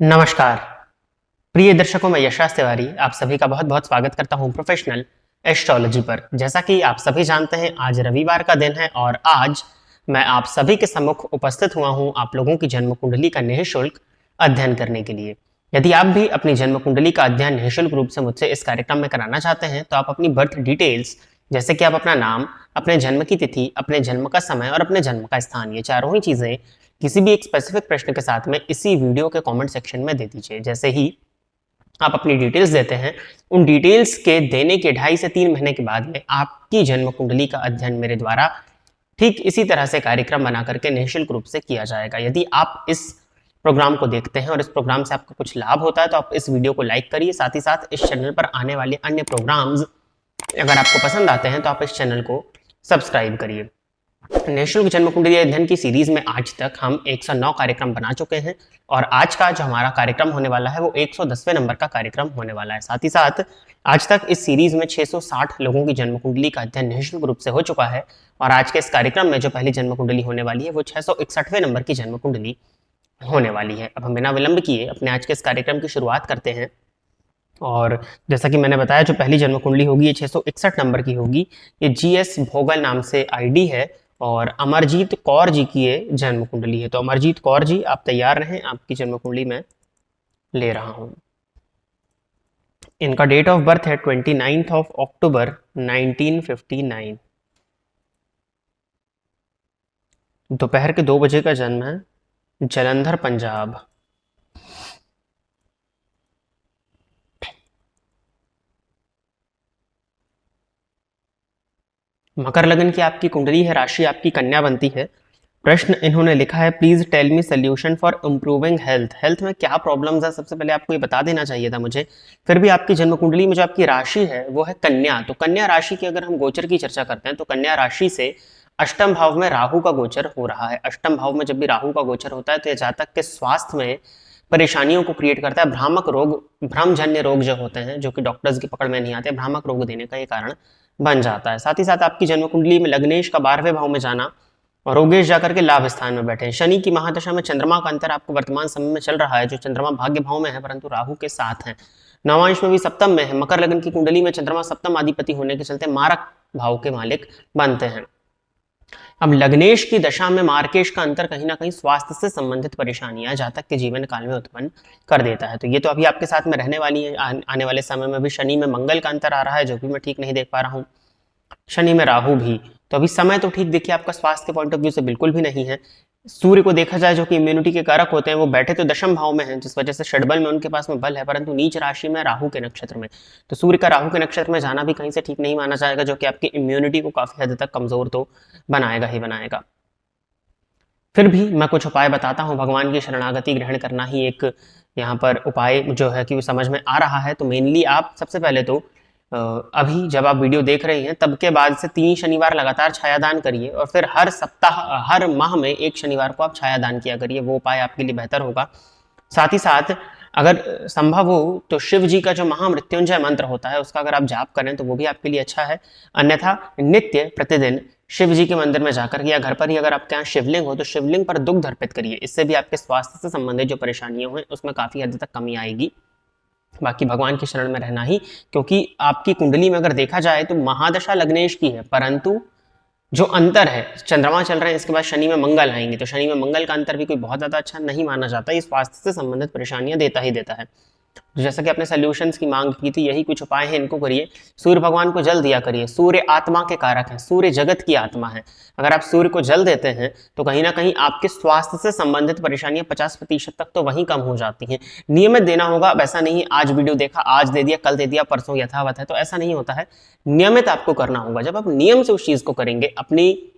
नमस्कार प्रिय दर्शकों, मैं यशराज तिवारी आप सभी का बहुत बहुत स्वागत करता हूं प्रोफेशनल एस्ट्रोलॉजी पर। जैसा कि आप सभी जानते हैं, आज रविवार का दिन है और आज मैं आप सभी के सम्मुख उपस्थित हुआ हूं आप लोगों की जन्म कुंडली का निःशुल्क अध्ययन करने के लिए। यदि आप भी अपनी जन्म कुंडली का अध्ययन निःशुल्क रूप से मुझसे इस कार्यक्रम में कराना चाहते हैं तो आप अपनी बर्थ डिटेल्स, जैसे कि आप अपना नाम, अपने जन्म की तिथि, अपने जन्म का समय और अपने जन्म का स्थान, ये चारों ही चीजें किसी भी एक स्पेसिफिक प्रश्न के साथ में इसी वीडियो के कमेंट सेक्शन में दे दीजिए। जैसे ही आप अपनी डिटेल्स देते हैं, उन डिटेल्स के देने के 2.5 से 3 महीने के बाद में आपकी जन्म कुंडली का अध्ययन मेरे द्वारा ठीक इसी तरह से कार्यक्रम बना करके निःशुल्क रूप से किया जाएगा। यदि आप इस प्रोग्राम को देखते हैं और इस प्रोग्राम से आपको कुछ लाभ होता है तो आप इस वीडियो को लाइक करिए। साथ ही साथ इस चैनल पर आने वाले अन्य प्रोग्राम्स अगर आपको पसंद आते हैं तो आप इस चैनल को सब्सक्राइब करिए। निःशुल्क जन्म कुंडली अध्ययन की सीरीज में आज तक हम 109 कार्यक्रम बना चुके हैं और आज का जो हमारा कार्यक्रम होने वाला है वो 110वें नंबर का कार्यक्रम होने वाला है। साथ ही साथ आज तक इस सीरीज में 660 लोगों की जन्म कुंडली का अध्ययन निःशुल्क रूप से हो चुका है और आज के इस कार्यक्रम में जो पहली जन्म कुंडली होने वाली है वो 661वें नंबर की जन्म कुंडली होने वाली है। अब हम बिना विलंब किए अपने आज के इस कार्यक्रम की शुरुआत करते हैं। और जैसा कि मैंने बताया, जो पहली जन्म कुंडली होगी ये 661 नंबर की होगी। ये जीएस भोगल नाम से आईडी है और अमरजीत कौर जी की ये जन्म कुंडली है। तो अमरजीत कौर जी, आप तैयार रहें, आपकी जन्म कुंडली मैं ले रहा हूं। इनका डेट ऑफ बर्थ है 29 अक्टूबर 1959। दोपहर के 2 बजे का जन्म है, जलंधर पंजाब। मकर लगन की आपकी कुंडली है, राशि आपकी कन्या बनती है। प्रश्न इन्होंने लिखा है, please tell me solution for improving health. Health में क्या प्रॉब्लम्स है, सबसे पहले आपको ये बता देना चाहिए था मुझे। फिर भी आपकी जन्म कुंडली में जो आपकी राशि है वो है कन्या। तो कन्या राशि की अगर हम गोचर की चर्चा करते हैं तो कन्या राशि से अष्टम भाव में राहु का गोचर हो रहा है। अष्टम भाव में जब भी राहु का गोचर होता है तो यह जातक के स्वास्थ्य में परेशानियों को क्रिएट करता है। भ्रामक रोग, भ्रमजन्य रोग जो होते हैं, जो कि डॉक्टर्स की पकड़ में नहीं आते, भ्रामक रोग देने का ये कारण बन जाता है। साथ ही साथ आपकी जन्म कुंडली में लग्नेश का 12वें भाव में जाना और रोगेश जाकर के लाभ स्थान में बैठे हैं। शनि की महादशा में चंद्रमा का अंतर आपको वर्तमान समय में चल रहा है, जो चंद्रमा भाग्य भाव में है परंतु राहु के साथ है। नवांश में भी सप्तम में है। मकर लगन की कुंडली में चंद्रमा सप्तम अधिपति होने के चलते मारक भाव के मालिक बनते हैं। अब लग्नेश की दशा में मार्केश का अंतर कहीं ना कहीं स्वास्थ्य से संबंधित परेशानियां जातक के जीवन काल में उत्पन्न कर देता है। तो ये तो अभी आपके साथ में रहने वाली है। आने वाले समय में भी शनि में मंगल का अंतर आ रहा है, जो भी मैं ठीक नहीं देख पा रहा हूँ। शनि में राहु भी, तो अभी समय तो ठीक देखिए आपका स्वास्थ्य के पॉइंट ऑफ व्यू से बिल्कुल भी नहीं है। सूर्य को देखा जाए जो कि इम्यूनिटी के कारक होते हैं, वो बैठे तो दशम भाव में हैं, जिस वजह से षडबल में उनके पास में बल है, परंतु नीच राशि में राहु के नक्षत्र में। तो सूर्य का राहु के नक्षत्र में जाना भी कहीं से ठीक नहीं माना जाएगा, जो कि आपकी इम्यूनिटी को काफी हद तक कमजोर तो बनाएगा ही बनाएगा। फिर भी मैं कुछ उपाय बताता हूँ। भगवान की शरणागति ग्रहण करना ही एक यहाँ पर उपाय जो है कि वो समझ में आ रहा है। तो मेनली आप सबसे पहले तो अभी जब आप वीडियो देख रहे हैं तब के बाद से 3 शनिवार लगातार छायादान करिए और फिर हर सप्ताह, हर माह में 1 शनिवार को आप छायादान किया करिए। वो उपाय आपके लिए बेहतर होगा। साथ ही साथ अगर संभव हो तो शिव जी का जो महामृत्युंजय मंत्र होता है उसका अगर आप जाप करें तो वो भी आपके लिए अच्छा है। अन्यथा नित्य प्रतिदिन शिव जी के मंदिर में जाकर या घर पर ही अगर आपके यहाँ शिवलिंग हो तो शिवलिंग पर दुग्ध अर्पित करिए। इससे भी आपके स्वास्थ्य से संबंधित जो परेशानियां हुई उसमें काफी हद तक कमी आएगी। बाकी भगवान की शरण में रहना ही, क्योंकि आपकी कुंडली में अगर देखा जाए तो महादशा लग्नेश की है, परंतु जो अंतर है, चंद्रमा चल रहे हैं, इसके बाद शनि में मंगल आएंगे, तो शनि में मंगल का अंतर भी कोई बहुत ज्यादा अच्छा नहीं माना जाता। ये स्वास्थ्य से संबंधित परेशानियां देता ही देता है। तो जैसा कि आपने सॉल्यूशंस की मांग की थी, यही कुछ उपाय हैं, इनको करिए। सूर्य भगवान को जल दिया करिए। सूर्य आत्मा के कारक हैं, सूर्य जगत की आत्मा है। अगर आप सूर्य को जल देते हैं तो कहीं ना कहीं आपके स्वास्थ्य से संबंधित परेशानियां 50% तक तो वहीं कम हो जाती हैं। नियमित देना होगा। अब ऐसा नहीं आज वीडियो देखा, आज दे दिया, कल दे दिया, परसों यथावत है, तो ऐसा नहीं होता है। नियमित आपको करना होगा। जब आप नियम से उस चीज को करेंगे, अपनी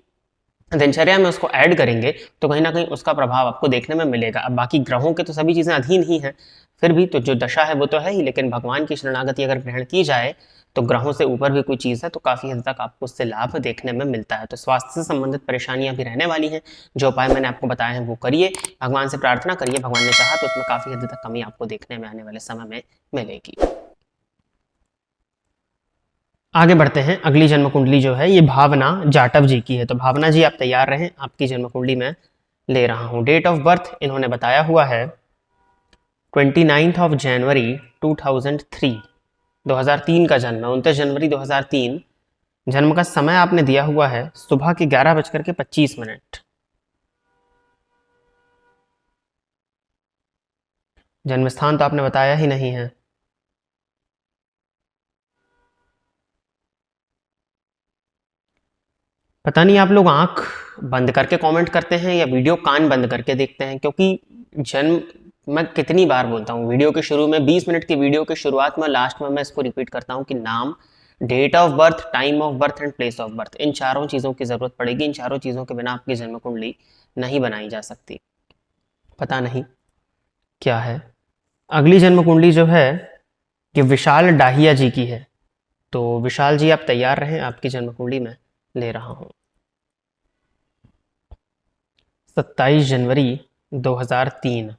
दिनचर्या में उसको ऐड करेंगे, तो कहीं ना कहीं उसका प्रभाव आपको देखने में मिलेगा। अब बाकी ग्रहों के तो सभी चीजें अधीन ही हैं, फिर भी तो जो दशा है वो तो है ही, लेकिन भगवान की शरणागति अगर ग्रहण की जाए तो ग्रहों से ऊपर भी कोई चीज है तो काफी हद तक आपको उससे लाभ देखने में मिलता है। तो स्वास्थ्य से संबंधित परेशानियां भी रहने वाली हैं। जो उपाय मैंने आपको बताए हैं वो करिए, भगवान से प्रार्थना करिए, भगवान ने चाहा तो उसमें काफी हद तक कमी आपको देखने में आने वाले समय में मिलेगी। आगे बढ़ते हैं। अगली जन्म कुंडली जो है ये भावना जाटव जी की है। तो भावना जी, आप तैयार रहें, आपकी जन्म कुंडली में ले रहा हूं। डेट ऑफ बर्थ इन्होंने बताया हुआ है 29 जनवरी 2003 का जन्म है, 29 जनवरी 2003 जन्म का समय आपने दिया हुआ है सुबह के 11:25। जन्म स्थान तो आपने बताया ही नहीं है। पता नहीं आप लोग आंख बंद करके कमेंट करते हैं या वीडियो कान बंद करके देखते हैं, क्योंकि जन्म, मैं कितनी बार बोलता हूँ वीडियो के शुरू में, 20 मिनट की वीडियो के शुरुआत में, लास्ट में मैं इसको रिपीट करता हूँ कि नाम, date of birth, time of birth and place of birth, इन चारों चीज़ों की ज़रूरत पड़ेगी। इन चारों चीज़ों के बिना आपकी जन्म कुंडली नहीं बनाई जा सकती। पता नहीं क्या है। अगली जन्म कुंडली जो है ये विशाल डाहिया जी की है। तो विशाल जी आप तैयार रहें, आपकी जन्म कुंडली में ले रहा हूँ। 27 जनवरी 2003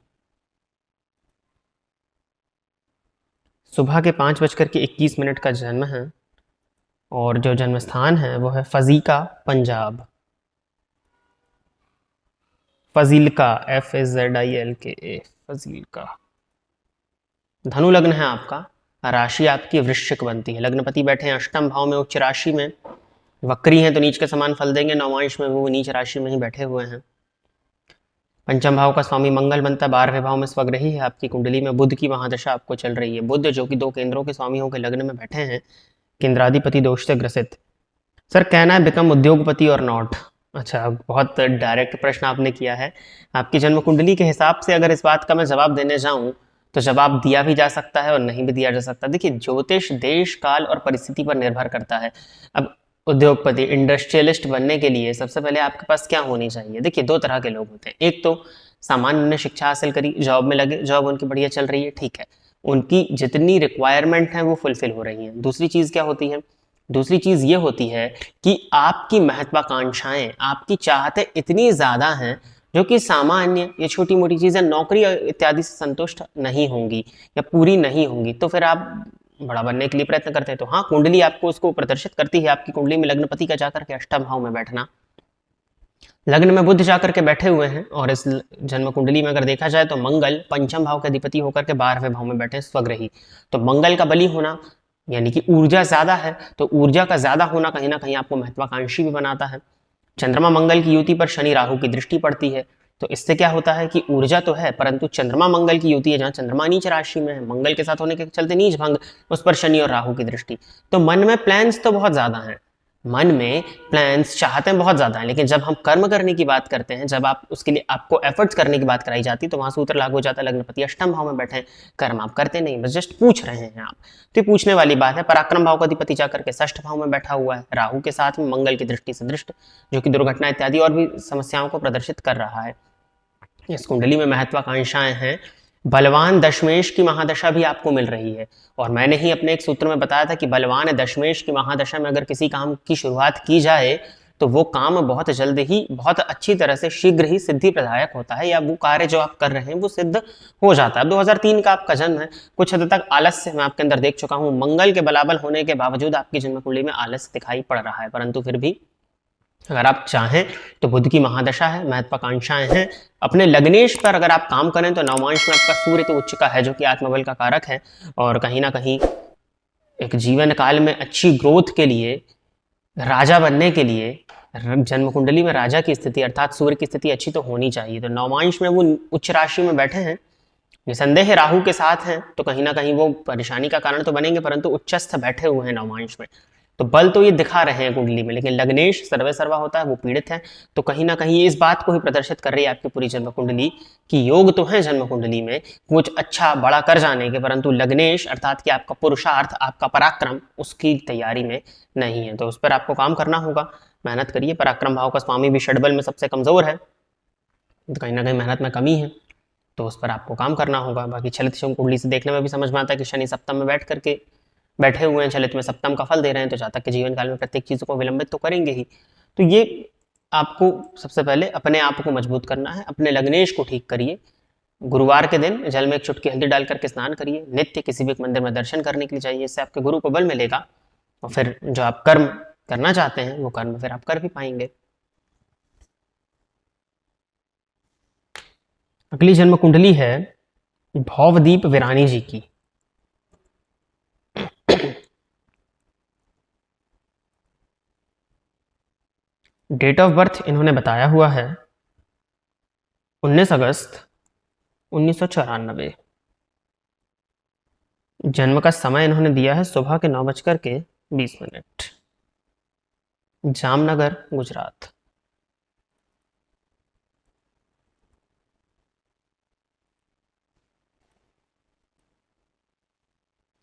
सुबह के 5:21 का जन्म है और जो जन्म स्थान है वो है फजीका, पंजाब। फजीलका, FAZILKA, फजीलका। धनु लग्न है आपका, राशि आपकी वृश्चिक बनती है, लग्नपति बैठे हैं अष्टम भाव में उच्च राशि में, वक्री हैं तो नीच के समान फल देंगे, नवांश में वो नीच राशि में ही बैठे हुए हैं। पंचम भाव का स्वामी मंगल बनता है, 12वें भाव में स्वग्रही है आपकी कुंडली में, बुध की महादशा आपको चल रही है। बुध जो कि 2 केंद्रों के स्वामी होकर लग्न में बैठे हैं, केंद्राधिपति दोष से ग्रसित। सर कहना है बिकम उद्योगपति और नॉट। अच्छा, बहुत डायरेक्ट प्रश्न आपने किया है। आपकी जन्म कुंडली के हिसाब से अगर इस बात का मैं जवाब देने जाऊं तो जवाब दिया भी जा सकता है और नहीं भी दिया जा सकता। देखिए, ज्योतिष देश काल और परिस्थिति पर निर्भर करता है। अब उद्योगपति, इंडस्ट्रियलिस्ट बनने के लिए सबसे पहले आपके पास क्या होनी चाहिए? देखिए, 2 तरह के लोग होते हैं। एक तो सामान्य शिक्षा हासिल करी, जॉब में लगे, जॉब उनकी बढ़िया चल रही है, ठीक है, उनकी जितनी रिक्वायरमेंट है वो फुलफिल हो रही हैं। दूसरी चीज़ क्या होती है? दूसरी चीज़ ये होती है कि आपकी महत्वाकांक्षाएं, आपकी चाहतें इतनी ज़्यादा हैं जो कि सामान्य या छोटी मोटी चीज़ें, नौकरी इत्यादि से संतुष्ट नहीं होंगी या पूरी नहीं होंगी, तो फिर आप बड़ा बनने के लिए प्रयत्न करते हैं। तो हाँ, कुंडली आपको उसको प्रदर्शित करती है। आपकी कुंडली में लग्नपति का जाकर के अष्टम भाव में बैठना, लग्न में बुध जाकर के बैठे हुए हैं, और इस जन्म कुंडली में अगर देखा जाए तो मंगल पंचम भाव के अधिपति होकर के 12वें भाव में बैठे स्वग्रही। तो मंगल का बली होना यानी कि ऊर्जा ज्यादा है, तो ऊर्जा का ज्यादा होना कहीं ना कहीं आपको महत्वाकांक्षी भी बनाता है। चंद्रमा मंगल की युति पर शनि राहु की दृष्टि पड़ती है, तो इससे क्या होता है कि ऊर्जा तो है, परंतु चंद्रमा मंगल की युति है जहां चंद्रमा नीच राशि में है, मंगल के साथ होने के चलते नीच भंग, उस पर शनि और राहु की दृष्टि। तो मन में प्लान्स तो बहुत ज्यादा हैं, मन में प्लान्स, चाहते हैं बहुत ज्यादा है, लेकिन जब हम कर्म करने की बात करते हैं, जब आप उसके लिए आपको एफर्ट्स करने की बात कराई जाती है, तो वहां सूत्र लागू हो जाता है, लग्नपति अष्टम भाव में बैठे हैं, कर्म आप करते नहीं, बस जस्ट पूछ रहे हैं आप। तो ये पूछने वाली बात है। पराक्रम भाव का अधिपति जाकर के षष्ठ भाव में बैठा हुआ है, राहु के साथ में, मंगल की दृष्टि से दृष्ट, जो कि दुर्घटना इत्यादि और भी समस्याओं को प्रदर्शित कर रहा है। इस कुंडली में महत्वाकांक्षाएं हैं। बलवान दशमेश की महादशा भी आपको मिल रही है, और मैंने ही अपने एक सूत्र में बताया था कि बलवान दशमेश की महादशा में अगर किसी काम की शुरुआत की जाए तो वो काम बहुत जल्द ही, बहुत अच्छी तरह से, शीघ्र ही सिद्धि प्रदायक होता है, या वो कार्य जो आप कर रहे हैं वो सिद्ध हो जाता है। 2003 का आपका जन्म है, कुछ हद तक आलस्य मैं आपके अंदर देख चुका हूं। मंगल के बलाबल होने के बावजूद आपकी जन्म कुंडली में आलस्य दिखाई पड़ रहा है, परंतु फिर भी अगर आप चाहें तो बुध की महादशा है, महत्वाकांक्षाएं हैं। अपने लग्नेश पर अगर आप काम करें तो नवमांश में आपका सूर्य तो उच्च का है, जो कि आत्मबल का कारक है, और कहीं ना कहीं एक जीवन काल में अच्छी ग्रोथ के लिए, राजा बनने के लिए, जन्म कुंडली में राजा की स्थिति अर्थात सूर्य की स्थिति अच्छी तो होनी चाहिए। तो नवमांश में वो उच्च राशि में बैठे हैं, निसंदेह राहु के साथ हैं, तो कहीं ना कहीं वो परेशानी का कारण तो बनेंगे, परंतु उच्चस्थ बैठे हुए हैं नवमांश में, तो बल तो ये दिखा रहे हैं कुंडली में, लेकिन लग्नेश सर्वे सर्वा होता है, वो पीड़ित है। तो कहीं ना कहीं ये इस बात को ही प्रदर्शित कर रही है आपकी पूरी जन्म कुंडली कि योग तो है जन्म कुंडली में कुछ अच्छा बड़ा कर जाने के, परंतु लग्नेश अर्थात कि आपका पुरुषार्थ, आपका पराक्रम उसकी तैयारी में नहीं है। तो उस पर आपको काम करना होगा, मेहनत करिए। पराक्रम भाव का स्वामी भी षडबल में सबसे कमजोर है, तो कहीं ना कहीं मेहनत में कमी है, तो उस पर आपको काम करना होगा। बाकी चलित कुंडली से देखने में भी समझ में आता है कि शनि सप्तम में बैठे हुए हैं, चलित में सप्तम का फल दे रहे हैं, तो जातक के जीवन काल में प्रत्येक चीज़ को विलंबित तो करेंगे ही। तो ये आपको सबसे पहले अपने आप को मजबूत करना है, अपने लग्नेश को ठीक करिए। गुरुवार के दिन जल में एक चुटकी हल्दी डाल करके स्नान करिए, नित्य किसी भी एक मंदिर में दर्शन करने के लिए जाइए, इससे आपके गुरु को बल मिलेगा, और फिर जो आप कर्म करना चाहते हैं वो कर्म फिर आप कर भी पाएंगे। अगली जन्म कुंडली है भौवदीप विरानी जी की। डेट ऑफ बर्थ इन्होंने बताया हुआ है 19 अगस्त 1994। जन्म का समय इन्होंने दिया है सुबह के 9:20। जामनगर, गुजरात।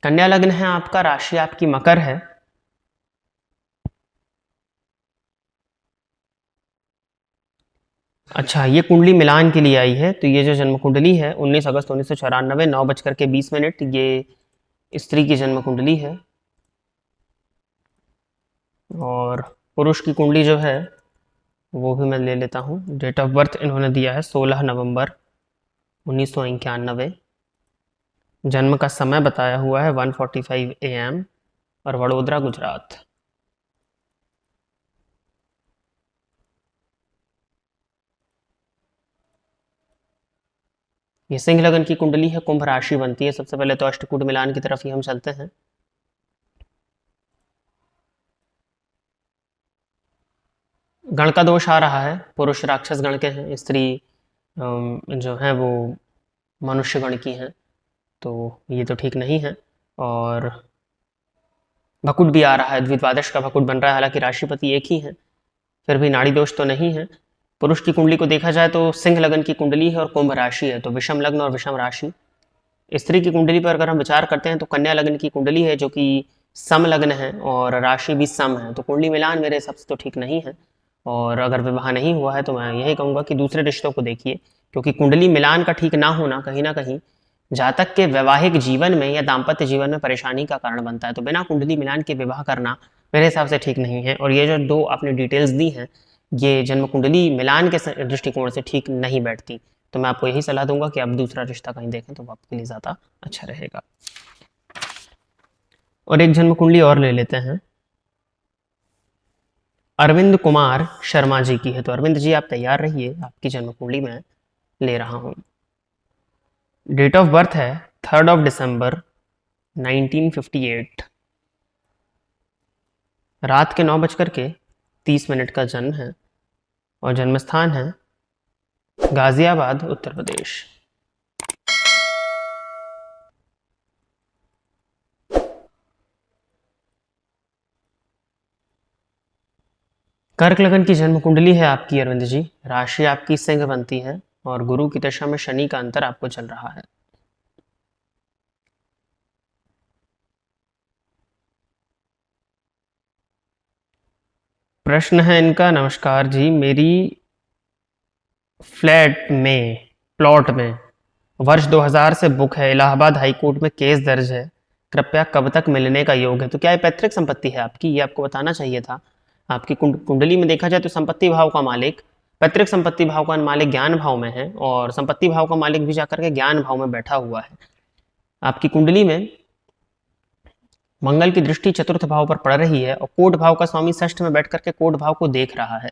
कन्या लग्न है आपका, राशि आपकी मकर है। अच्छा, ये कुंडली मिलान के लिए आई है, तो ये जो जन्म कुंडली है 19 अगस्त 1994 9:20, ये स्त्री की जन्म कुंडली है। और पुरुष की कुंडली जो है वो भी मैं ले लेता हूँ। डेट ऑफ बर्थ इन्होंने दिया है 16 नवंबर 1991। जन्म का समय बताया हुआ है 1:45 AM और वडोदरा, गुजरात। ये सिंह लगन की कुंडली है, कुंभ राशि बनती है। सबसे पहले तो अष्टकूट मिलान की तरफ ही हम चलते हैं। गण का दोष आ रहा है, पुरुष राक्षस गण के हैं, स्त्री जो है वो मनुष्य गण की हैं, तो ये तो ठीक नहीं है। और भकुट भी आ रहा है, द्विद्वादश का भकुट बन रहा है, हालांकि राशिपति एक ही है, फिर भी नाड़ी दोष तो नहीं है। पुरुष की कुंडली को देखा जाए तो सिंह लगन की कुंडली है और कुंभ राशि है, तो विषम लग्न और विषम राशि। स्त्री की कुंडली पर अगर हम विचार करते हैं तो कन्या लग्न की कुंडली है, जो कि सम लग्न है और राशि भी सम है, तो कुंडली मिलान मेरे हिसाब से तो ठीक नहीं है। और अगर विवाह नहीं हुआ है तो मैं यही कहूँगा कि दूसरे रिश्तों को देखिए, क्योंकि कुंडली मिलान का ठीक ना होना कहीं ना कहीं जातक के वैवाहिक जीवन में या दाम्पत्य जीवन में परेशानी का कारण बनता है। तो बिना कुंडली मिलान के विवाह करना मेरे हिसाब से ठीक नहीं है। और ये जो दो आपने डिटेल्स दी हैं, ये जन्म कुंडली मिलान के दृष्टिकोण से ठीक नहीं बैठती, तो मैं आपको यही सलाह दूंगा कि आप दूसरा रिश्ता कहीं देखें तो वो आपके लिए ज़्यादा अच्छा रहेगा। और एक जन्म कुंडली और ले लेते हैं, अरविंद कुमार शर्मा जी की है। तो अरविंद जी आप तैयार रहिए, आपकी जन्म कुंडली में ले रहा हूँ। डेट ऑफ बर्थ है 3 दिसंबर 1958। रात के 9:30 का जन्म है और जन्म स्थान है गाजियाबाद, उत्तर प्रदेश। कर्क लगन की जन्म कुंडली है आपकी अरविंद जी, राशि आपकी सिंह बनती है और गुरु की दशा में शनि का अंतर आपको चल रहा है। प्रश्न है इनका, नमस्कार जी, मेरी फ्लैट में प्लॉट में वर्ष 2000 से बुक है, इलाहाबाद हाई कोर्ट में केस दर्ज है, कृपया कब तक मिलने का योग है। तो क्या ये पैतृक संपत्ति है आपकी, ये आपको बताना चाहिए था। आपकी कुंडली में देखा जाए तो संपत्ति भाव का मालिक, पैतृक संपत्ति भाव का मालिक ज्ञान भाव में है और संपत्ति भाव का मालिक भी जाकर के ज्ञान भाव में बैठा हुआ है। आपकी कुंडली में मंगल की दृष्टि चतुर्थ भाव पर पड़ रही है और कोट भाव का स्वामी षष्ठ में बैठ करके कोट भाव को देख रहा है।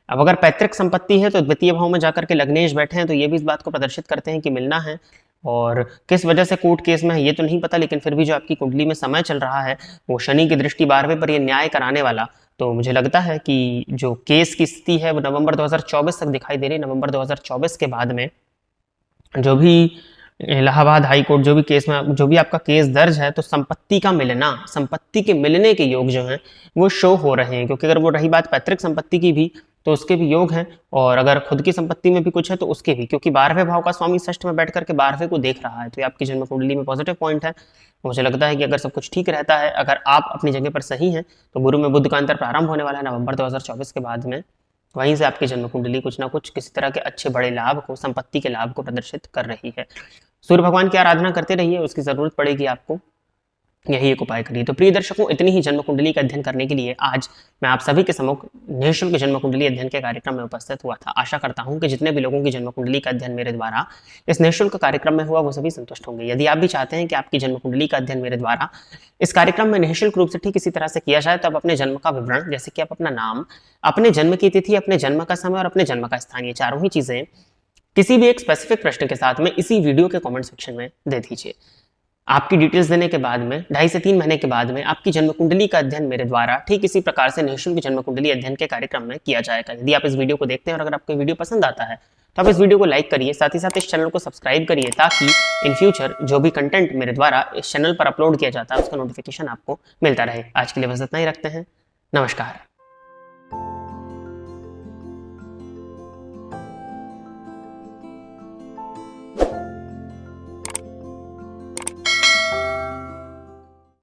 अब अगर पैतृक संपत्ति है तो द्वितीय भाव में जाकर के लग्नेश बैठे हैं, तो ये भी इस बात को प्रदर्शित करते हैं कि मिलना है। और किस वजह से कोर्ट केस में है ये तो नहीं पता, लेकिन फिर भी जो आपकी कुंडली में समय चल रहा है वो शनि की दृष्टि 12वें पर ये न्याय कराने वाला, तो मुझे लगता है कि जो केस की स्थिति है वो नवंबर 2024 तक दिखाई दे रही है। नवंबर 2024 के बाद में जो भी इलाहाबाद हाई कोर्ट जो भी केस में जो भी आपका केस दर्ज है, तो संपत्ति का मिलना, संपत्ति के मिलने के योग जो हैं वो शो हो रहे हैं। क्योंकि अगर वो रही बात पैतृक संपत्ति की भी तो उसके भी योग हैं, और अगर खुद की संपत्ति में भी कुछ है तो उसके भी, क्योंकि 12वें भाव का स्वामी षष्ठ में बैठ करके 12वें को देख रहा है, तो ये आपकी जन्म कुंडली में पॉजिटिव पॉइंट है। मुझे लगता है कि अगर सब कुछ ठीक रहता है, अगर आप अपनी जगह पर सही हैं, तो गुरु में बुध का अंतर प्रारंभ होने वाला है नवंबर 2024 के बाद में। वहीं से आपकी जन्म कुंडली कुछ ना कुछ किसी तरह के अच्छे बड़े लाभ को, संपत्ति के लाभ को प्रदर्शित कर रही है। सूर्य भगवान की आराधना करते रहिए, उसकी जरूरत पड़ेगी आपको, यही एक उपाय करिए। तो प्रिय दर्शकों, इतनी ही जन्म कुंडली का अध्ययन करने के लिए आज मैं आप सभी के सम्मुख निःशुल्क जन्म कुंडली अध्ययन के कार्यक्रम में उपस्थित हुआ था। आशा करता हूं कि जितने भी लोगों की जन्म कुंडली का अध्ययन मेरे द्वारा इस निःशुल्क कार्यक्रम में हुआ वो सभी संतुष्ट होंगे। यदि आप भी चाहते हैं कि आपकी जन्म कुंडली का अध्ययन मेरे द्वारा इस कार्यक्रम में निःशुल्क रूप से ठीक इसी तरह से किया जाए, तो आप अपने जन्म का विवरण, जैसे कि आप अपना नाम, अपने जन्म की तिथि, अपने जन्म का समय और अपने जन्म का स्थान, ये चारों ही चीजें किसी भी एक स्पेसिफिक प्रश्न के साथ में इसी वीडियो के कमेंट सेक्शन में दे दीजिए। आपकी डिटेल्स देने के बाद में 2.5 से 3 महीने के बाद में आपकी जन्म कुंडली का अध्ययन मेरे द्वारा ठीक इसी प्रकार से निःशुल्क जन्म कुंडली अध्ययन के कार्यक्रम में किया जाएगा। यदि आप इस वीडियो को देखते हैं और अगर आपको वीडियो पसंद आता है तो आप इस वीडियो को लाइक करिए, साथ ही साथ इस चैनल को सब्सक्राइब करिए ताकि इन फ्यूचर जो भी कंटेंट मेरे द्वारा इस चैनल पर अपलोड किया जाता है उसका नोटिफिकेशन आपको मिलता रहे। आज के लिए बस इतना ही रखते हैं। नमस्कार।